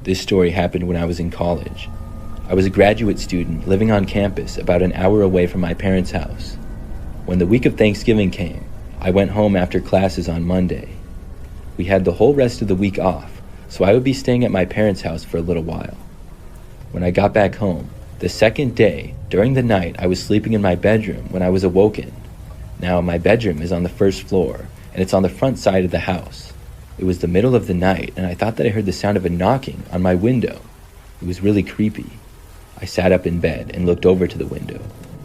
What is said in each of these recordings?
This story happened when I was in college. I was a graduate student living on campus about an hour away from my parents' house. When the week of Thanksgiving came, I went home after classes on Monday. We had the whole rest of the week off, so I would be staying at my parents' house for a little while. When I got back home, the second day, during the night, I was sleeping in my bedroom when I was awoken. Now, my bedroom is on the first floor, and it's on the front side of the house. It was the middle of the night, and I thought that I heard the sound of a knocking on my window. It was really creepy. I sat up in bed and looked over to the window.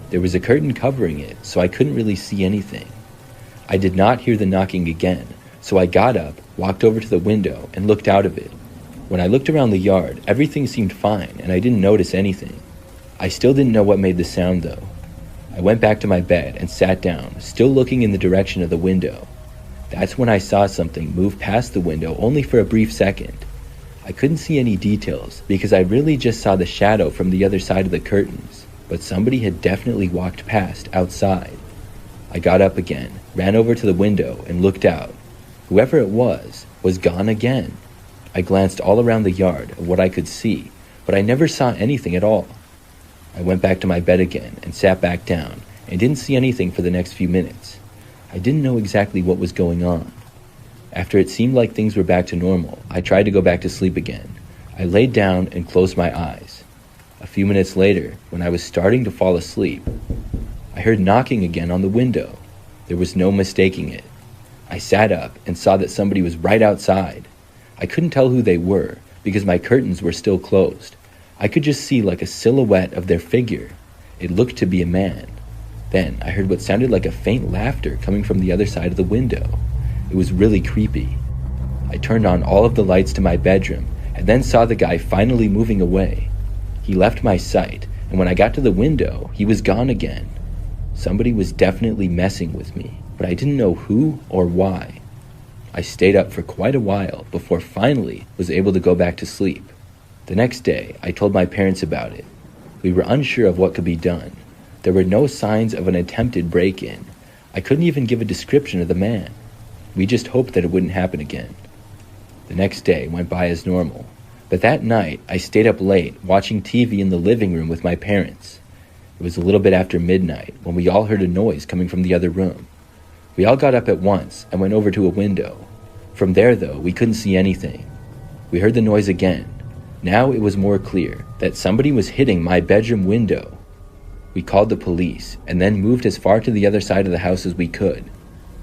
There was a curtain covering it, so I couldn't really see anything. I did not hear the knocking again, so I got up, walked over to the window, and looked out of it. When I looked around the yard, everything seemed fine, and I didn't notice anything. I still didn't know what made the sound, though. I went back to my bed and sat down, still looking in the direction of the window. That's when I saw something move past the window only for a brief second. I couldn't see any details because I really just saw the shadow from the other side of the curtains, but somebody had definitely walked past outside. I got up again, ran over to the window, and looked out. Whoever it was gone again. I glanced all around the yard of what I could see, but I never saw anything at all. I went back to my bed again and sat back down and didn't see anything for the next few minutes. I didn't know exactly what was going on. After it seemed like things were back to normal, I tried to go back to sleep again. I laid down and closed my eyes. A few minutes later, when I was starting to fall asleep, I heard knocking again on the window. There was no mistaking it. I sat up and saw that somebody was right outside. I couldn't tell who they were because my curtains were still closed. I could just see like a silhouette of their figure. It looked to be a man. Then I heard what sounded like a faint laughter coming from the other side of the window. It was really creepy. I turned on all of the lights to my bedroom and then saw the guy finally moving away. He left my sight, and when I got to the window, he was gone again. Somebody was definitely messing with me, but I didn't know who or why. I stayed up for quite a while before finally was able to go back to sleep. The next day, I told my parents about it. We were unsure of what could be done. There were no signs of an attempted break-in. I couldn't even give a description of the man. We just hoped that it wouldn't happen again. The next day went by as normal, but that night I stayed up late watching TV in the living room with my parents. It was a little bit after midnight when we all heard a noise coming from the other room. We all got up at once and went over to a window. From there, though, we couldn't see anything. We heard the noise again. Now it was more clear that somebody was hitting my bedroom window. We called the police and then moved as far to the other side of the house as we could.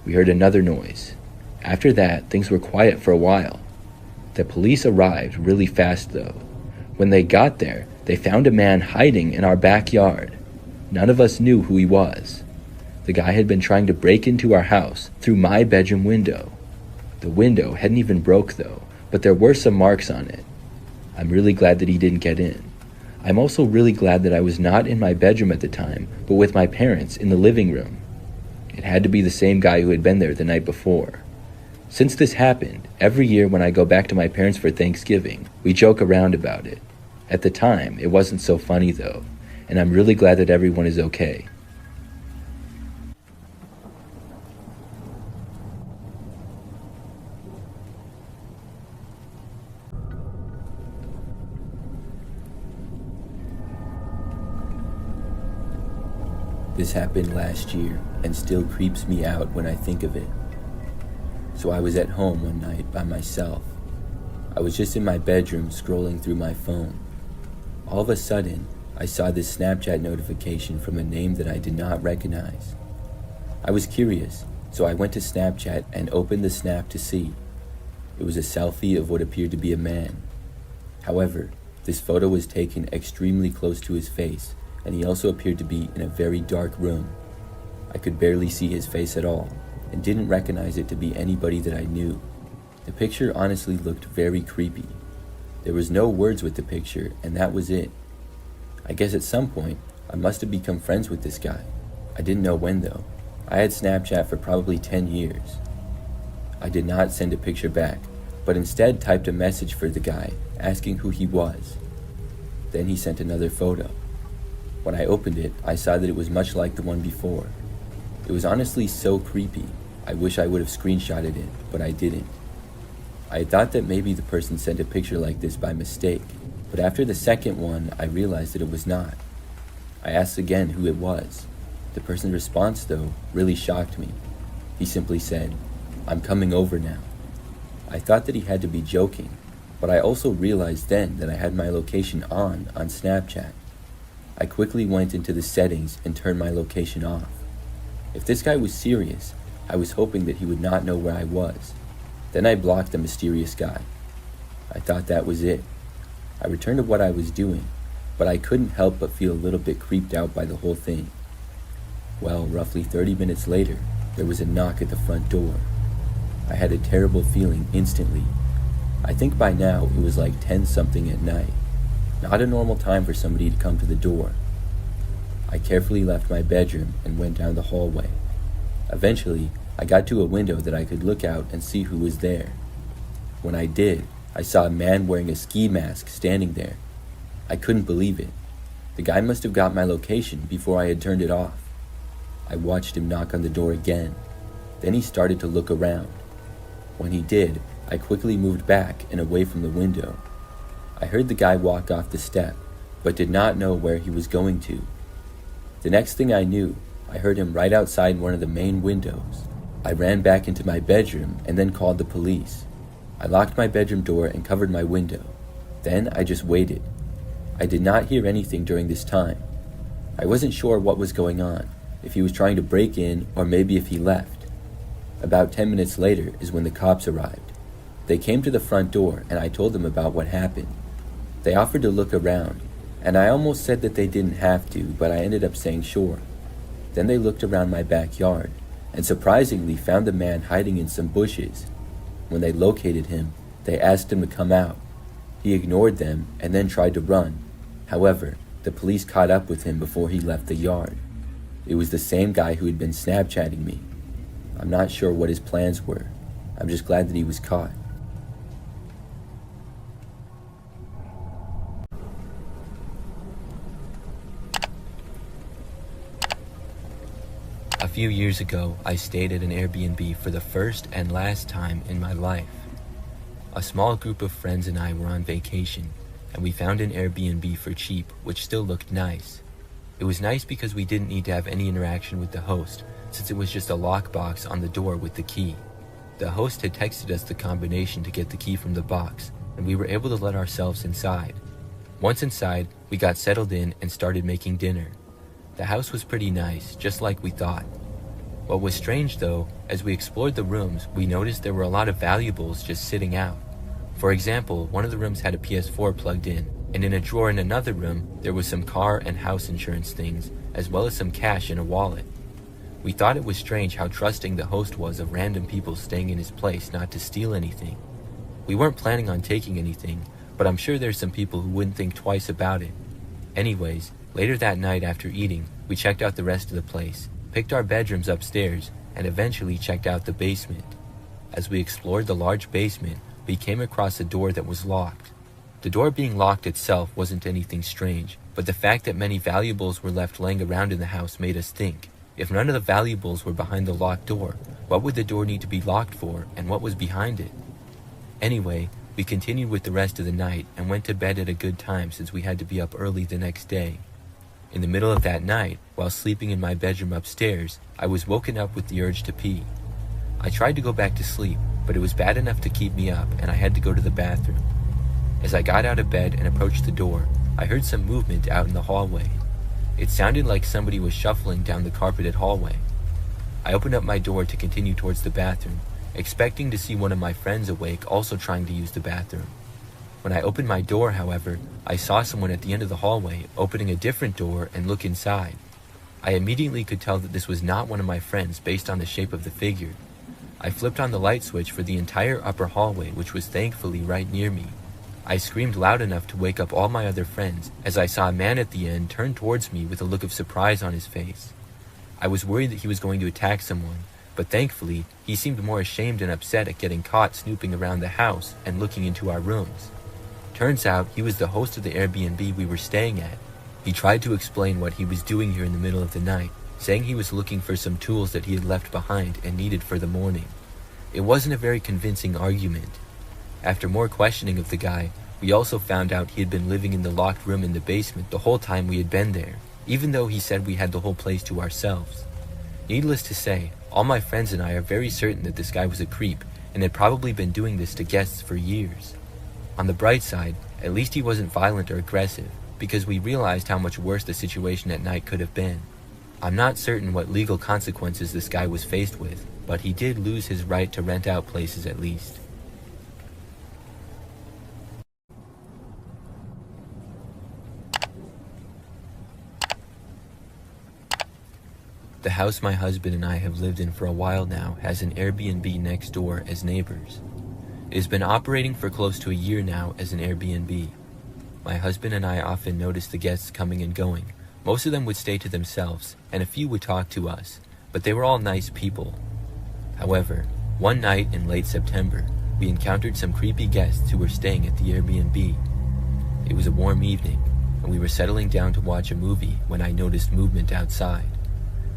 We heard another noise. After that, things were quiet for a while. The police arrived really fast, though. When they got there, they found a man hiding in our backyard. None of us knew who he was. The guy had been trying to break into our house through my bedroom window. The window hadn't even broke, though, but there were some marks on it. I'm really glad that he didn't get in. I'm also really glad that I was not in my bedroom at the time, but with my parents in the living room. It had to be the same guy who had been there the night before. Since this happened, every year when I go back to my parents for Thanksgiving, we joke around about it. At the time, it wasn't so funny though, and I'm really glad that everyone is okay. This happened last year and still creeps me out when I think of it. So I was at home one night by myself. I was just in my bedroom scrolling through my phone. All of a sudden, I saw this Snapchat notification from a name that I did not recognize. I was curious, so I went to Snapchat and opened the snap to see. It was a selfie of what appeared to be a man. However, this photo was taken extremely close to his face, and he also appeared to be in a very dark room. I could barely see his face at all, and didn't recognize it to be anybody that I knew. The picture honestly looked very creepy. There was no words with the picture, and that was it. I guess at some point, I must have become friends with this guy. I didn't know when though. I had Snapchat for probably 10 years. I did not send a picture back, but instead typed a message for the guy, asking who he was. Then he sent another photo. When I opened it, I saw that it was much like the one before. It was honestly so creepy. I wish I would have screenshotted it, but I didn't. I had thought that maybe the person sent a picture like this by mistake, but after the second one, I realized that it was not. I asked again who it was. The person's response, though, really shocked me. He simply said, "I'm coming over now." I thought that he had to be joking, but I also realized then that I had my location on Snapchat. I quickly went into the settings and turned my location off. If this guy was serious, I was hoping that he would not know where I was. Then I blocked the mysterious guy. I thought that was it. I returned to what I was doing, but I couldn't help but feel a little bit creeped out by the whole thing. Well, roughly 30 minutes later, there was a knock at the front door. I had a terrible feeling instantly. I think by now it was like 10-something at night. Not a normal time for somebody to come to the door. I carefully left my bedroom and went down the hallway. Eventually, I got to a window that I could look out and see who was there. When I did, I saw a man wearing a ski mask standing there. I couldn't believe it. The guy must have got my location before I had turned it off. I watched him knock on the door again. Then he started to look around. When he did, I quickly moved back and away from the window. I heard the guy walk off the step, but did not know where he was going to. The next thing I knew, I heard him right outside one of the main windows. I ran back into my bedroom and then called the police. I locked my bedroom door and covered my window. Then I just waited. I did not hear anything during this time. I wasn't sure what was going on, if he was trying to break in or maybe if he left. About 10 minutes later is when the cops arrived. They came to the front door and I told them about what happened. They offered to look around, and I almost said that they didn't have to, but I ended up saying sure. Then they looked around my backyard and surprisingly found the man hiding in some bushes. When they located him, they asked him to come out. He ignored them and then tried to run. However, the police caught up with him before he left the yard. It was the same guy who had been Snapchatting me. I'm not sure what his plans were. I'm just glad that he was caught. A few years ago, I stayed at an Airbnb for the first and last time in my life. A small group of friends and I were on vacation, and we found an Airbnb for cheap, which still looked nice. It was nice because we didn't need to have any interaction with the host, since it was just a lockbox on the door with the key. The host had texted us the combination to get the key from the box, and we were able to let ourselves inside. Once inside, we got settled in and started making dinner. The house was pretty nice, just like we thought. What was strange though, as we explored the rooms, we noticed there were a lot of valuables just sitting out. For example, one of the rooms had a PS4 plugged in, and in a drawer in another room, there was some car and house insurance things, as well as some cash in a wallet. We thought it was strange how trusting the host was of random people staying in his place not to steal anything. We weren't planning on taking anything, but I'm sure there's some people who wouldn't think twice about it. Anyways, later that night after eating, we checked out the rest of the place, picked our bedrooms upstairs, and eventually checked out the basement. As we explored the large basement, we came across a door that was locked. The door being locked itself wasn't anything strange, but the fact that many valuables were left laying around in the house made us think, if none of the valuables were behind the locked door, what would the door need to be locked for, and what was behind it? Anyway, we continued with the rest of the night and went to bed at a good time since we had to be up early the next day. In the middle of that night, while sleeping in my bedroom upstairs, I was woken up with the urge to pee. I tried to go back to sleep, but it was bad enough to keep me up and I had to go to the bathroom. As I got out of bed and approached the door, I heard some movement out in the hallway. It sounded like somebody was shuffling down the carpeted hallway. I opened up my door to continue towards the bathroom, expecting to see one of my friends awake also trying to use the bathroom. When I opened my door, however, I saw someone at the end of the hallway opening a different door and look inside. I immediately could tell that this was not one of my friends based on the shape of the figure. I flipped on the light switch for the entire upper hallway, which was thankfully right near me. I screamed loud enough to wake up all my other friends as I saw a man at the end turn towards me with a look of surprise on his face. I was worried that he was going to attack someone, but thankfully, he seemed more ashamed and upset at getting caught snooping around the house and looking into our rooms. Turns out he was the host of the Airbnb we were staying at. He tried to explain what he was doing here in the middle of the night, saying he was looking for some tools that he had left behind and needed for the morning. It wasn't a very convincing argument. After more questioning of the guy, we also found out he had been living in the locked room in the basement the whole time we had been there, even though he said we had the whole place to ourselves. Needless to say, all my friends and I are very certain that this guy was a creep and had probably been doing this to guests for years. On the bright side, at least he wasn't violent or aggressive, because we realized how much worse the situation at night could have been. I'm not certain what legal consequences this guy was faced with, but he did lose his right to rent out places at least. The house my husband and I have lived in for a while now has an Airbnb next door as neighbors. It has been operating for close to a year now as an Airbnb. My husband and I often noticed the guests coming and going. Most of them would stay to themselves, and a few would talk to us, but they were all nice people. However, one night in late September, we encountered some creepy guests who were staying at the Airbnb. It was a warm evening, and we were settling down to watch a movie when I noticed movement outside.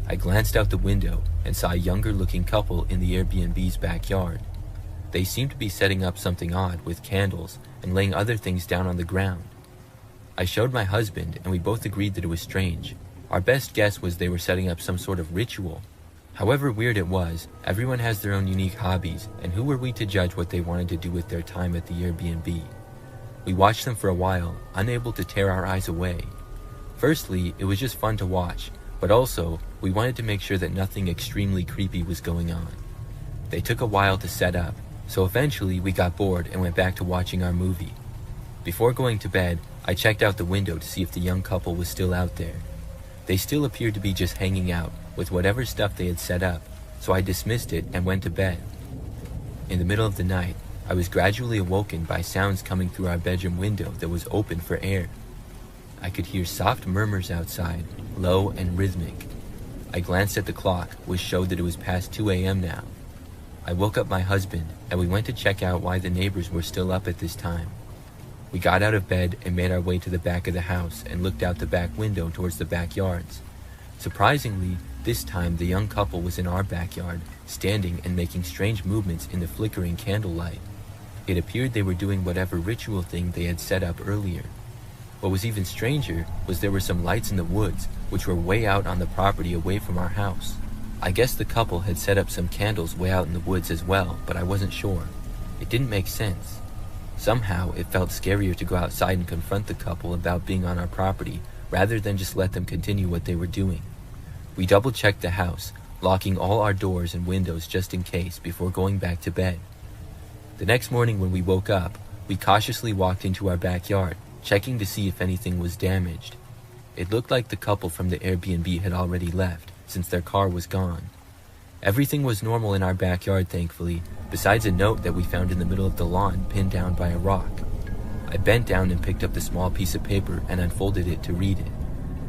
I glanced out the window and saw a younger-looking couple in the Airbnb's backyard. They seemed to be setting up something odd with candles and laying other things down on the ground. I showed my husband, and we both agreed that it was strange. Our best guess was they were setting up some sort of ritual. However weird it was, everyone has their own unique hobbies, and who were we to judge what they wanted to do with their time at the Airbnb? We watched them for a while, unable to tear our eyes away. Firstly, it was just fun to watch, but also, we wanted to make sure that nothing extremely creepy was going on. They took a while to set up, so eventually we got bored and went back to watching our movie. Before going to bed, I checked out the window to see if the young couple was still out there. They still appeared to be just hanging out with whatever stuff they had set up, so I dismissed it and went to bed. In the middle of the night, I was gradually awoken by sounds coming through our bedroom window that was open for air. I could hear soft murmurs outside, low and rhythmic. I glanced at the clock, which showed that it was past 2 a.m. now. I woke up my husband, and we went to check out why the neighbors were still up at this time. We got out of bed and made our way to the back of the house and looked out the back window towards the backyards. Surprisingly, this time the young couple was in our backyard, standing and making strange movements in the flickering candlelight. It appeared they were doing whatever ritual thing they had set up earlier. What was even stranger was there were some lights in the woods, which were way out on the property away from our house. I guess the couple had set up some candles way out in the woods as well, but I wasn't sure. It didn't make sense. Somehow, it felt scarier to go outside and confront the couple about being on our property, rather than just let them continue what they were doing. We double-checked the house, locking all our doors and windows just in case before going back to bed. The next morning when we woke up, we cautiously walked into our backyard, checking to see if anything was damaged. It looked like the couple from the Airbnb had already left, since their car was gone. Everything was normal in our backyard, thankfully, besides a note that we found in the middle of the lawn pinned down by a rock. I bent down and picked up the small piece of paper and unfolded it to read it.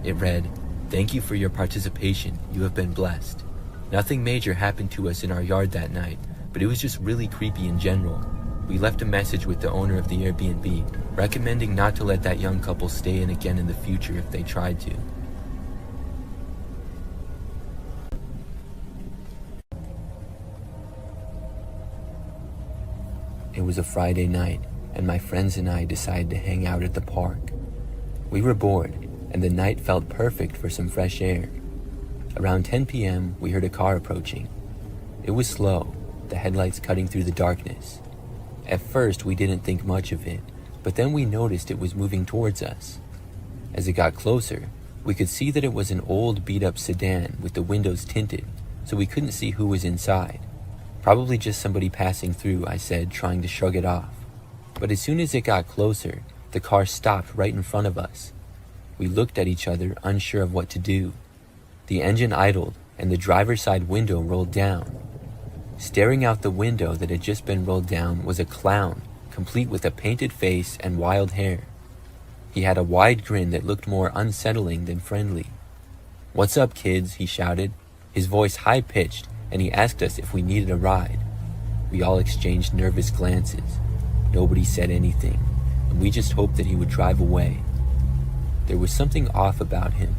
It read, "Thank you for your participation. You have been blessed. Nothing major happened to us in our yard that night, but it was just really creepy in general. We left a message with the owner of the Airbnb, recommending not to let that young couple stay in again in the future if they tried to." It was a Friday night, and my friends and I decided to hang out at the park. We were bored, and the night felt perfect for some fresh air. Around 10 p.m., we heard a car approaching. It was slow, the headlights cutting through the darkness. At first, we didn't think much of it, but then we noticed it was moving towards us. As it got closer, we could see that it was an old beat-up sedan with the windows tinted, so we couldn't see who was inside. "Probably just somebody passing through," I said, trying to shrug it off. But as soon as it got closer, the car stopped right in front of us. We looked at each other, unsure of what to do. The engine idled, and the driver's side window rolled down. Staring out the window that had just been rolled down was a clown, complete with a painted face and wild hair. He had a wide grin that looked more unsettling than friendly. "What's up, kids?" he shouted, his voice high-pitched, and he asked us if we needed a ride. We all exchanged nervous glances. Nobody said anything, and we just hoped that he would drive away. There was something off about him,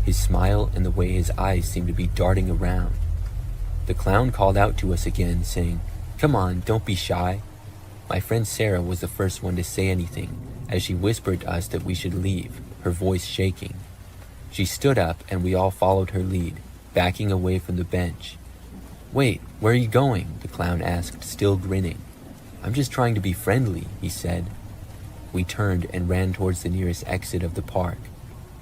his smile and the way his eyes seemed to be darting around. The clown called out to us again, saying, "Come on, don't be shy." My friend Sarah was the first one to say anything, as she whispered to us that we should leave, her voice shaking. She stood up and we all followed her lead, backing away from the bench. "Wait, where are you going?" the clown asked, still grinning. "I'm just trying to be friendly," he said. We turned and ran towards the nearest exit of the park.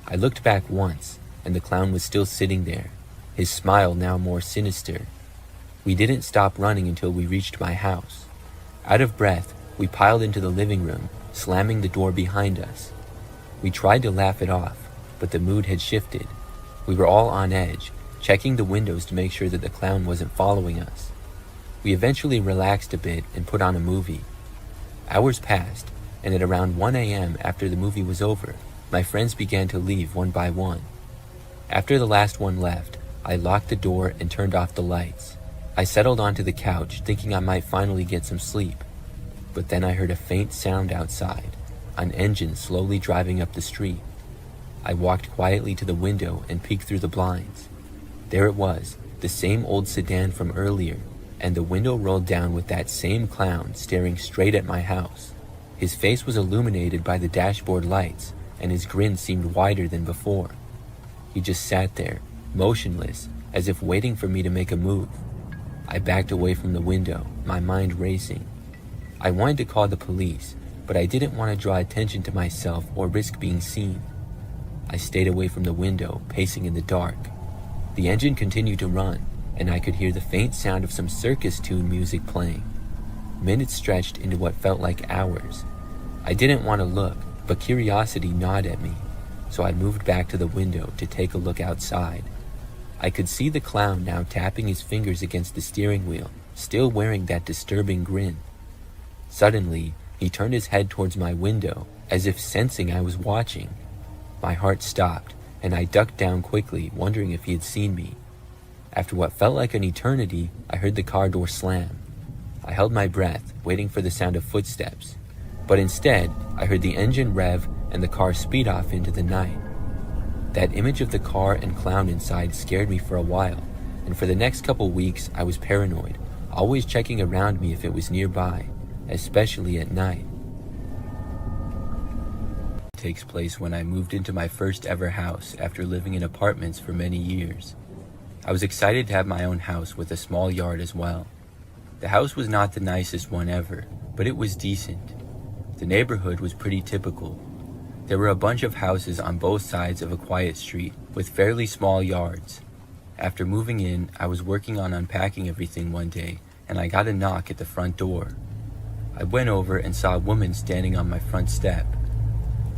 I looked back once, and the clown was still sitting there, his smile now more sinister. We didn't stop running until we reached my house. Out of breath, we piled into the living room, slamming the door behind us. We tried to laugh it off, but the mood had shifted. We were all on edge, checking the windows to make sure that the clown wasn't following us. We eventually relaxed a bit and put on a movie. Hours passed, and at around 1 a.m. after the movie was over, my friends began to leave one by one. After the last one left, I locked the door and turned off the lights. I settled onto the couch, thinking I might finally get some sleep. But then I heard a faint sound outside, an engine slowly driving up the street. I walked quietly to the window and peeked through the blinds. There it was, the same old sedan from earlier, and the window rolled down with that same clown staring straight at my house. His face was illuminated by the dashboard lights, and his grin seemed wider than before. He just sat there, motionless, as if waiting for me to make a move. I backed away from the window, my mind racing. I wanted to call the police, but I didn't want to draw attention to myself or risk being seen. I stayed away from the window, pacing in the dark. The engine continued to run, and I could hear the faint sound of some circus tune music playing. Minutes stretched into what felt like hours. I didn't want to look, but curiosity gnawed at me, so I moved back to the window to take a look outside. I could see the clown now tapping his fingers against the steering wheel, still wearing that disturbing grin. Suddenly, he turned his head towards my window, as if sensing I was watching. My heart stopped, and I ducked down quickly, wondering if he had seen me. After what felt like an eternity, I heard the car door slam. I held my breath, waiting for the sound of footsteps. But instead, I heard the engine rev and the car speed off into the night. That image of the car and clown inside scared me for a while, and for the next couple weeks I was paranoid, always checking around me if it was nearby, especially at night. It takes place when I moved into my first ever house after living in apartments for many years. I was excited to have my own house with a small yard as well. The house was not the nicest one ever, but it was decent. The neighborhood was pretty typical. There were a bunch of houses on both sides of a quiet street with fairly small yards. After moving in, I was working on unpacking everything one day, and I got a knock at the front door. I went over and saw a woman standing on my front step.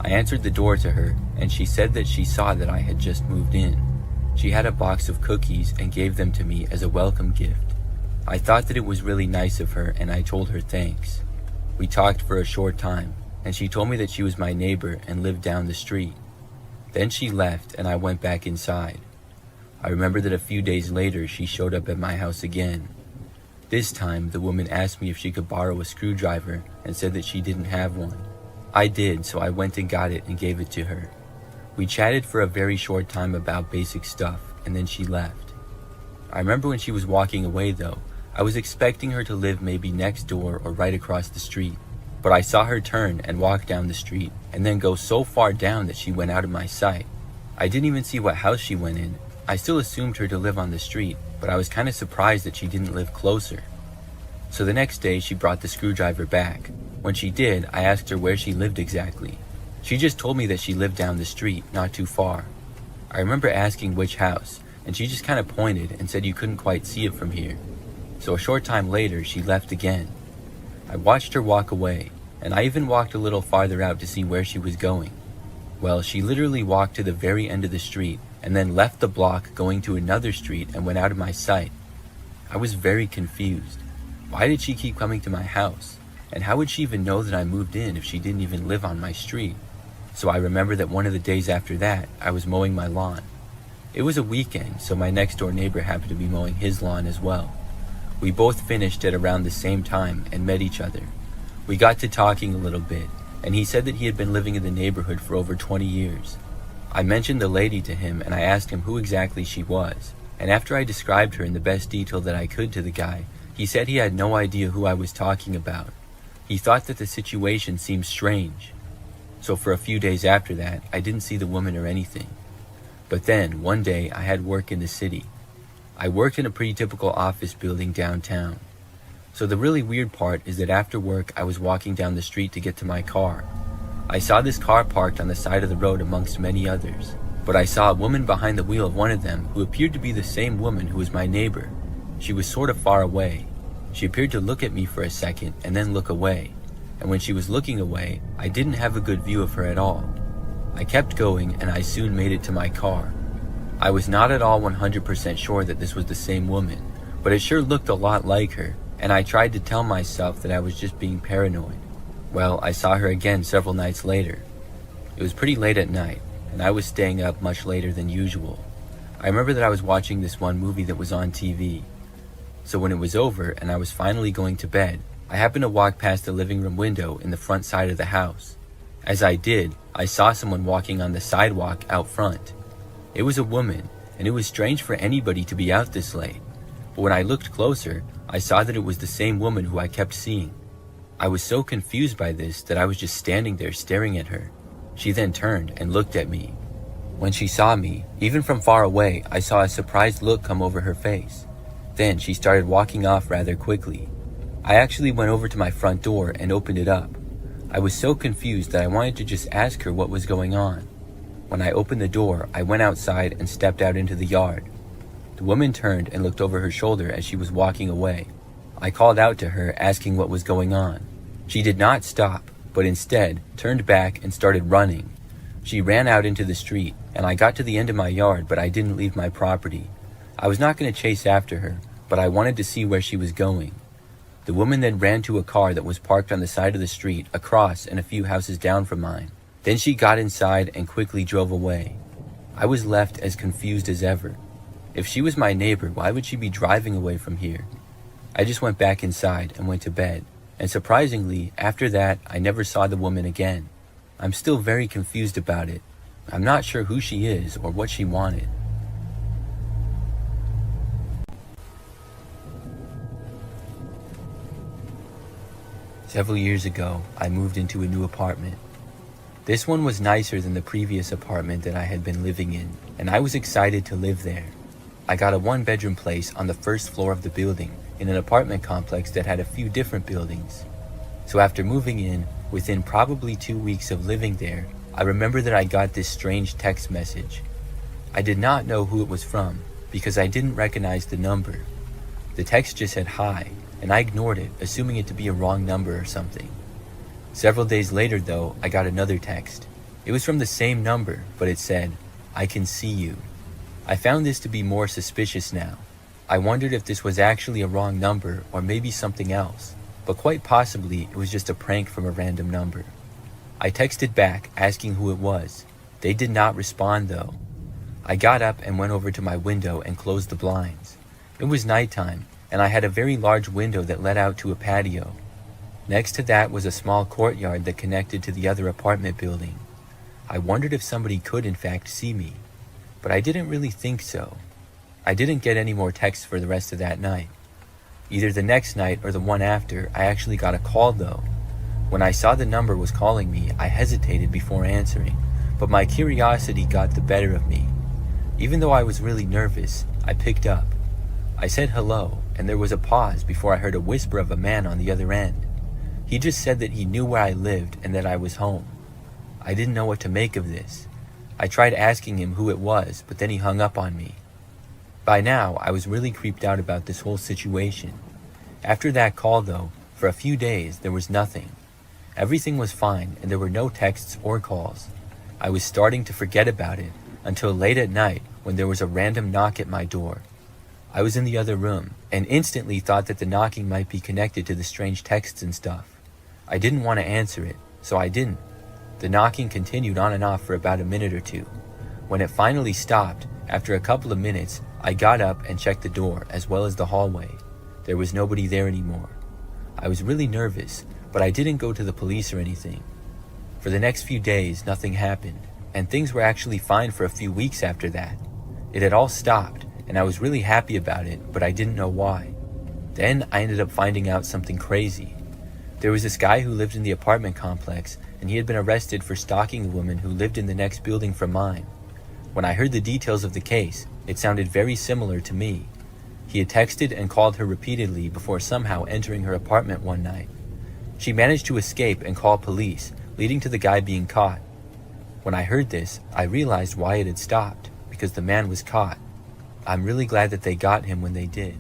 I answered the door to her, and she said that she saw that I had just moved in. She had a box of cookies and gave them to me as a welcome gift. I thought that it was really nice of her, and I told her thanks. We talked for a short time, and she told me that she was my neighbor and lived down the street. Then she left, and I went back inside. I remember that a few days later she showed up at my house again. This time, the woman asked me if she could borrow a screwdriver and said that she didn't have one. I did, so I went and got it and gave it to her. We chatted for a very short time about basic stuff, and then she left. I remember when she was walking away though, I was expecting her to live maybe next door or right across the street. But I saw her turn and walk down the street, and then go so far down that she went out of my sight. I didn't even see what house she went in. I still assumed her to live on the street, but I was kind of surprised that she didn't live closer. So the next day she brought the screwdriver back. When she did, I asked her where she lived exactly. She just told me that she lived down the street, not too far. I remember asking which house, and she just kind of pointed and said you couldn't quite see it from here. So a short time later, she left again. I watched her walk away, and I even walked a little farther out to see where she was going. Well, she literally walked to the very end of the street, and then left the block going to another street and went out of my sight. I was very confused. Why did she keep coming to my house? And how would she even know that I moved in if she didn't even live on my street? So I remember that one of the days after that, I was mowing my lawn. It was a weekend, so my next door neighbor happened to be mowing his lawn as well. We both finished at around the same time and met each other. We got to talking a little bit, and he said that he had been living in the neighborhood for over 20 years. I mentioned the lady to him, and I asked him who exactly she was. And after I described her in the best detail that I could to the guy, he said he had no idea who I was talking about. He thought that the situation seemed strange. So for a few days after that, I didn't see the woman or anything. But then, one day, I had work in the city. I worked in a pretty typical office building downtown. So the really weird part is that after work, I was walking down the street to get to my car. I saw this car parked on the side of the road amongst many others. But I saw a woman behind the wheel of one of them who appeared to be the same woman who was my neighbor. She was sort of far away. She appeared to look at me for a second and then look away. And when she was looking away, I didn't have a good view of her at all. I kept going and I soon made it to my car. I was not at all 100% sure that this was the same woman, but it sure looked a lot like her, and I tried to tell myself that I was just being paranoid. Well, I saw her again several nights later. It was pretty late at night, and I was staying up much later than usual. I remember that I was watching this one movie that was on TV. So when it was over and I was finally going to bed, I happened to walk past the living room window in the front side of the house. As I did, I saw someone walking on the sidewalk out front. It was a woman, and it was strange for anybody to be out this late. But when I looked closer, I saw that it was the same woman who I kept seeing. I was so confused by this that I was just standing there staring at her. She then turned and looked at me. When she saw me, even from far away, I saw a surprised look come over her face. Then she started walking off rather quickly. I actually went over to my front door and opened it up. I was so confused that I wanted to just ask her what was going on. When I opened the door, I went outside and stepped out into the yard. The woman turned and looked over her shoulder as she was walking away. I called out to her, asking what was going on. She did not stop, but instead turned back and started running. She ran out into the street, and I got to the end of my yard, but I didn't leave my property. I was not going to chase after her, but I wanted to see where she was going. The woman then ran to a car that was parked on the side of the street across and a few houses down from mine. Then she got inside and quickly drove away. I was left as confused as ever. If she was my neighbor, why would she be driving away from here? I just went back inside and went to bed, and surprisingly, after that, I never saw the woman again. I'm still very confused about it. I'm not sure who she is or what she wanted. Several years ago, I moved into a new apartment. This one was nicer than the previous apartment that I had been living in, and I was excited to live there. I got a one-bedroom place on the first floor of the building in an apartment complex that had a few different buildings. So after moving in, within probably 2 weeks of living there, I remember that I got this strange text message. I did not know who it was from because I didn't recognize the number. The text just said hi, and I ignored it, assuming it to be a wrong number or something. Several days later, though, I got another text. It was from the same number, but it said, "I can see you." I found this to be more suspicious now. I wondered if this was actually a wrong number or maybe something else, but quite possibly it was just a prank from a random number. I texted back asking who it was. They did not respond though. I got up and went over to my window and closed the blinds. It was nighttime, and I had a very large window that led out to a patio. Next to that was a small courtyard that connected to the other apartment building. I wondered if somebody could in fact see me, but I didn't really think so. I didn't get any more texts for the rest of that night. Either the next night or the one after, I actually got a call though. When I saw the number was calling me, I hesitated before answering, but my curiosity got the better of me. Even though I was really nervous, I picked up. I said hello, and there was a pause before I heard a whisper of a man on the other end. He just said that he knew where I lived and that I was home. I didn't know what to make of this. I tried asking him who it was, but then he hung up on me. By now, I was really creeped out about this whole situation. After that call, though, for a few days, there was nothing. Everything was fine, and there were no texts or calls. I was starting to forget about it until late at night when there was a random knock at my door. I was in the other room and instantly thought that the knocking might be connected to the strange texts and stuff. I didn't want to answer it, so I didn't. The knocking continued on and off for about a minute or two. When it finally stopped, after a couple of minutes, I got up and checked the door as well as the hallway. There was nobody there anymore. I was really nervous, but I didn't go to the police or anything. For the next few days, nothing happened, and things were actually fine for a few weeks after that. It had all stopped, and I was really happy about it, but I didn't know why. Then I ended up finding out something crazy. There was this guy who lived in the apartment complex, and he had been arrested for stalking a woman who lived in the next building from mine. When I heard the details of the case, it sounded very similar to me. He had texted and called her repeatedly before somehow entering her apartment one night. She managed to escape and call police, leading to the guy being caught. When I heard this, I realized why it had stopped, because the man was caught. I'm really glad that they got him when they did.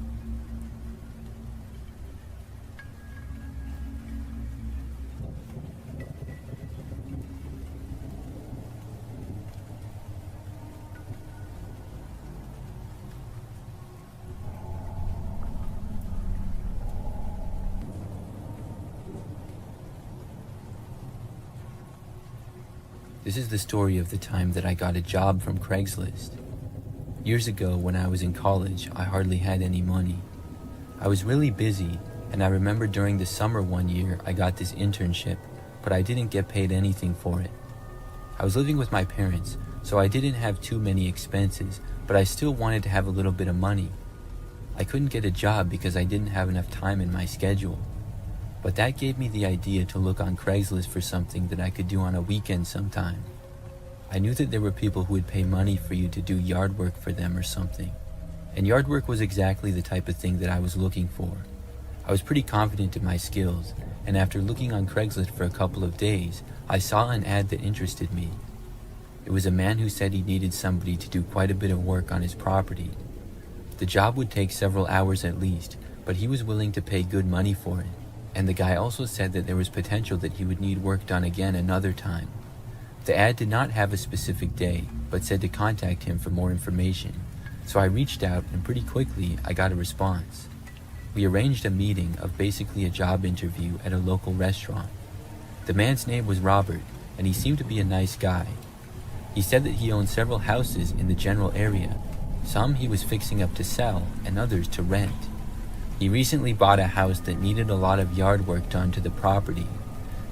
This is the story of the time that I got a job from Craigslist. Years ago, when I was in college, I hardly had any money. I was really busy, and I remember during the summer one year I got this internship, but I didn't get paid anything for it. I was living with my parents, so I didn't have too many expenses, but I still wanted to have a little bit of money. I couldn't get a job because I didn't have enough time in my schedule. But that gave me the idea to look on Craigslist for something that I could do on a weekend sometime. I knew that there were people who would pay money for you to do yard work for them or something. And yard work was exactly the type of thing that I was looking for. I was pretty confident in my skills, and after looking on Craigslist for a couple of days, I saw an ad that interested me. It was a man who said he needed somebody to do quite a bit of work on his property. The job would take several hours at least, but he was willing to pay good money for it. And the guy also said that there was potential that he would need work done again another time. The ad did not have a specific day, but said to contact him for more information. So I reached out, and pretty quickly I got a response. We arranged a meeting of basically a job interview at a local restaurant. The man's name was Robert, and he seemed to be a nice guy. He said that he owned several houses in the general area. Some he was fixing up to sell, and others to rent. He recently bought a house that needed a lot of yard work done to the property.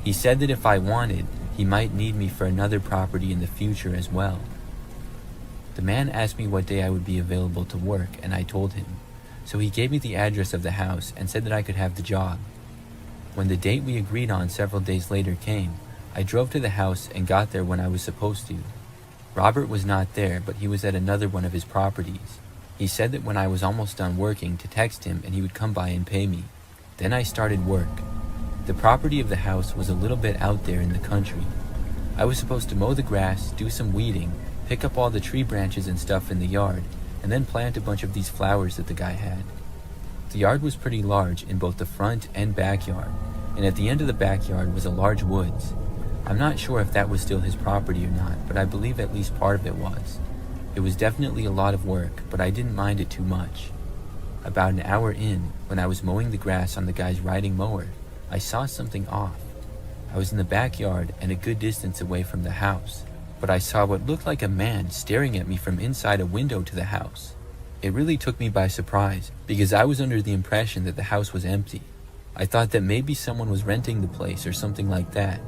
He said that if I wanted, he might need me for another property in the future as well. The man asked me what day I would be available to work, and I told him. So he gave me the address of the house and said that I could have the job. When the date we agreed on several days later came, I drove to the house and got there when I was supposed to. Robert was not there, but he was at another one of his properties. He said that when I was almost done working to text him and he would come by and pay me. Then I started work. The property of the house was a little bit out there in the country. I was supposed to mow the grass, do some weeding, pick up all the tree branches and stuff in the yard, and then plant a bunch of these flowers that the guy had. The yard was pretty large in both the front and backyard, and at the end of the backyard was a large woods. I'm not sure if that was still his property or not, but I believe at least part of it was. It was definitely a lot of work, but I didn't mind it too much. About an hour in, when I was mowing the grass on the guy's riding mower, I saw something off. I was in the backyard and a good distance away from the house, but I saw what looked like a man staring at me from inside a window to the house. It really took me by surprise, because I was under the impression that the house was empty. I thought that maybe someone was renting the place or something like that.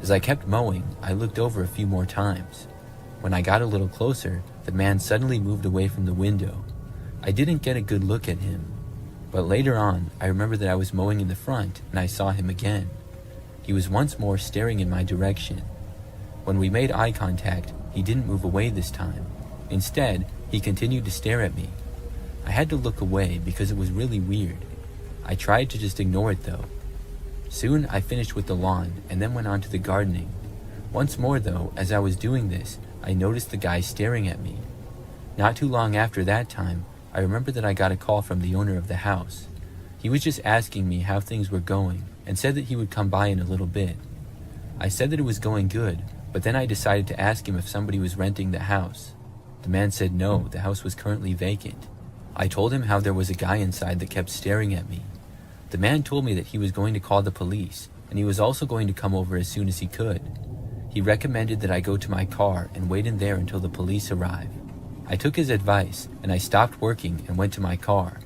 As I kept mowing, I looked over a few more times. When I got a little closer, the man suddenly moved away from the window. I didn't get a good look at him, but later on, I remember that I was mowing in the front and I saw him again. He was once more staring in my direction. When we made eye contact, he didn't move away this time. Instead, he continued to stare at me. I had to look away because it was really weird. I tried to just ignore it though. Soon I finished with the lawn and then went on to the gardening. Once more though, as I was doing this, I noticed the guy staring at me. Not too long after that time, I remember that I got a call from the owner of the house. He was just asking me how things were going and said that he would come by in a little bit. I said that it was going good, but then I decided to ask him if somebody was renting the house. The man said no, the house was currently vacant. I told him how there was a guy inside that kept staring at me. The man told me that he was going to call the police, and he was also going to come over as soon as he could. He recommended that I go to my car and wait in there until the police arrive. I took his advice, and I stopped working and went to my car.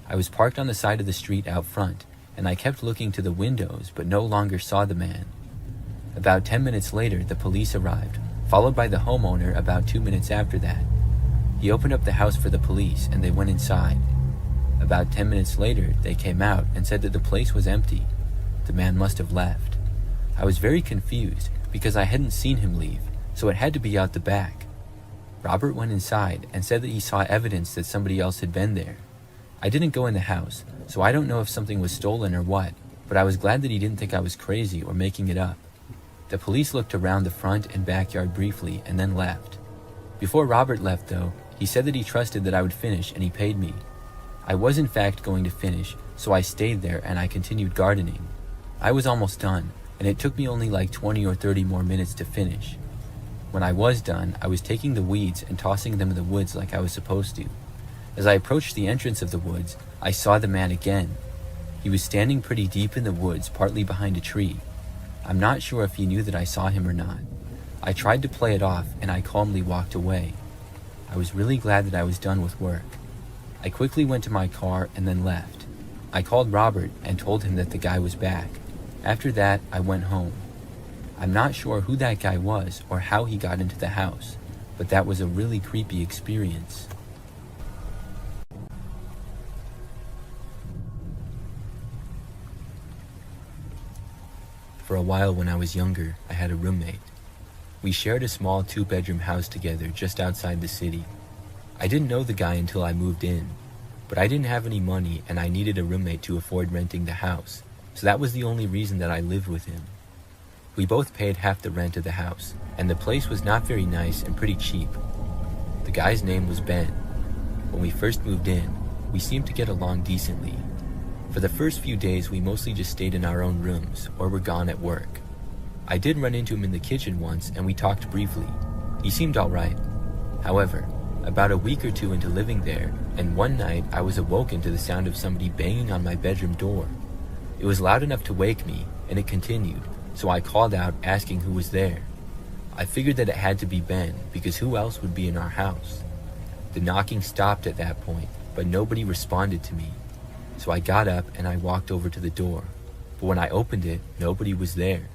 I was parked on the side of the street out front, and I kept looking to the windows but no longer saw the man. About 10 minutes later, the police arrived, followed by the homeowner about 2 minutes after that. He opened up the house for the police, and they went inside. About 10 minutes later, they came out and said that the place was empty. The man must have left. I was very confused because I hadn't seen him leave, so it had to be out the back. Robert went inside and said that he saw evidence that somebody else had been there. I didn't go in the house, so I don't know if something was stolen or what, but I was glad that he didn't think I was crazy or making it up. The police looked around the front and backyard briefly and then left. Before Robert left, though, he said that he trusted that I would finish and he paid me. I was in fact going to finish, so I stayed there and I continued gardening. I was almost done, and it took me only like 20 or 30 more minutes to finish. When I was done, I was taking the weeds and tossing them in the woods like I was supposed to. As I approached the entrance of the woods, I saw the man again. He was standing pretty deep in the woods, partly behind a tree. I'm not sure if he knew that I saw him or not. I tried to play it off and I calmly walked away. I was really glad that I was done with work. I quickly went to my car and then left. I called Robert and told him that the guy was back. After that, I went home. I'm not sure who that guy was or how he got into the house, but that was a really creepy experience. For a while when I was younger, I had a roommate. We shared a small 2-bedroom house together just outside the city. I didn't know the guy until I moved in, but I didn't have any money and I needed a roommate to afford renting the house, so that was the only reason that I lived with him. We both paid half the rent of the house, and the place was not very nice and pretty cheap. The guy's name was Ben. When we first moved in, we seemed to get along decently. For the first few days, we mostly just stayed in our own rooms or were gone at work. I did run into him in the kitchen once and we talked briefly. He seemed alright. However, about a week or two into living there, and one night I was awoken to the sound of somebody banging on my bedroom door. It was loud enough to wake me, and it continued, so I called out asking who was there. I figured that it had to be Ben, because who else would be in our house? The knocking stopped at that point, but nobody responded to me. So I got up and I walked over to the door, but when I opened it, nobody was there.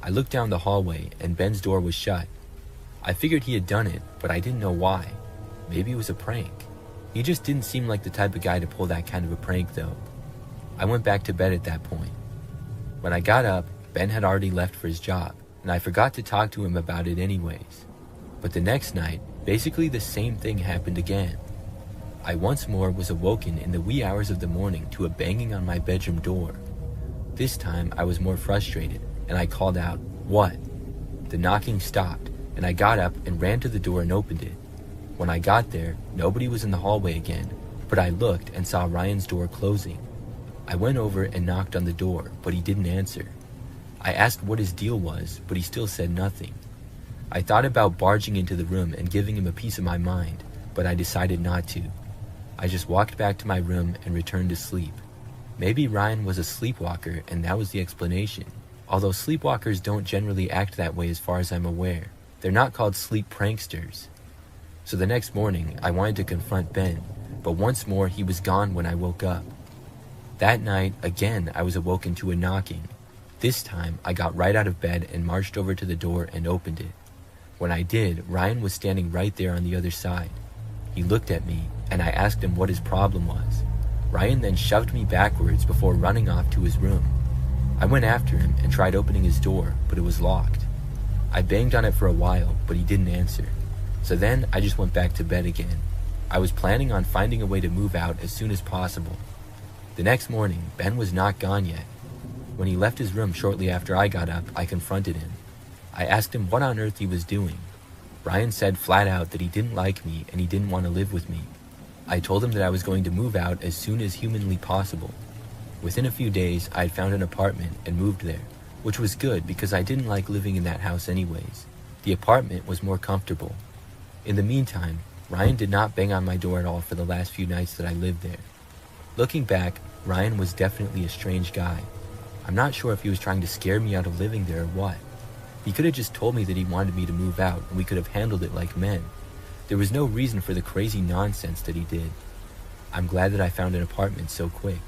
I looked down the hallway and Ben's door was shut. I figured he had done it, but I didn't know why. Maybe it was a prank. He just didn't seem like the type of guy to pull that kind of a prank though. I went back to bed at that point. When I got up, Ben had already left for his job, and I forgot to talk to him about it anyways. But the next night, basically the same thing happened again. I once more was awoken in the wee hours of the morning to a banging on my bedroom door. This time I was more frustrated, and I called out, "What?" The knocking stopped, and I got up and ran to the door and opened it. When I got there, nobody was in the hallway again, but I looked and saw Ryan's door closing. I went over and knocked on the door, but he didn't answer. I asked what his deal was, but he still said nothing. I thought about barging into the room and giving him a piece of my mind, but I decided not to. I just walked back to my room and returned to sleep. Maybe Ryan was a sleepwalker and that was the explanation, although sleepwalkers don't generally act that way as far as I'm aware. They're not called sleep pranksters. So the next morning, I wanted to confront Ben, but once more he was gone when I woke up. That night, again, I was awoken to a knocking. This time, I got right out of bed and marched over to the door and opened it. When I did, Ryan was standing right there on the other side. He looked at me, and I asked him what his problem was. Ryan then shoved me backwards before running off to his room. I went after him and tried opening his door, but it was locked. I banged on it for a while, but he didn't answer. So then, I just went back to bed again. I was planning on finding a way to move out as soon as possible. The next morning, Ben was not gone yet. When he left his room shortly after I got up, I confronted him. I asked him what on earth he was doing. Ryan said flat out that he didn't like me and he didn't want to live with me. I told him that I was going to move out as soon as humanly possible. Within a few days, I had found an apartment and moved there, which was good because I didn't like living in that house anyways. The apartment was more comfortable. In the meantime, Ryan did not bang on my door at all for the last few nights that I lived there. Looking back, Ryan was definitely a strange guy. I'm not sure if he was trying to scare me out of living there or what. He could have just told me that he wanted me to move out and we could have handled it like men. There was no reason for the crazy nonsense that he did. I'm glad that I found an apartment so quick.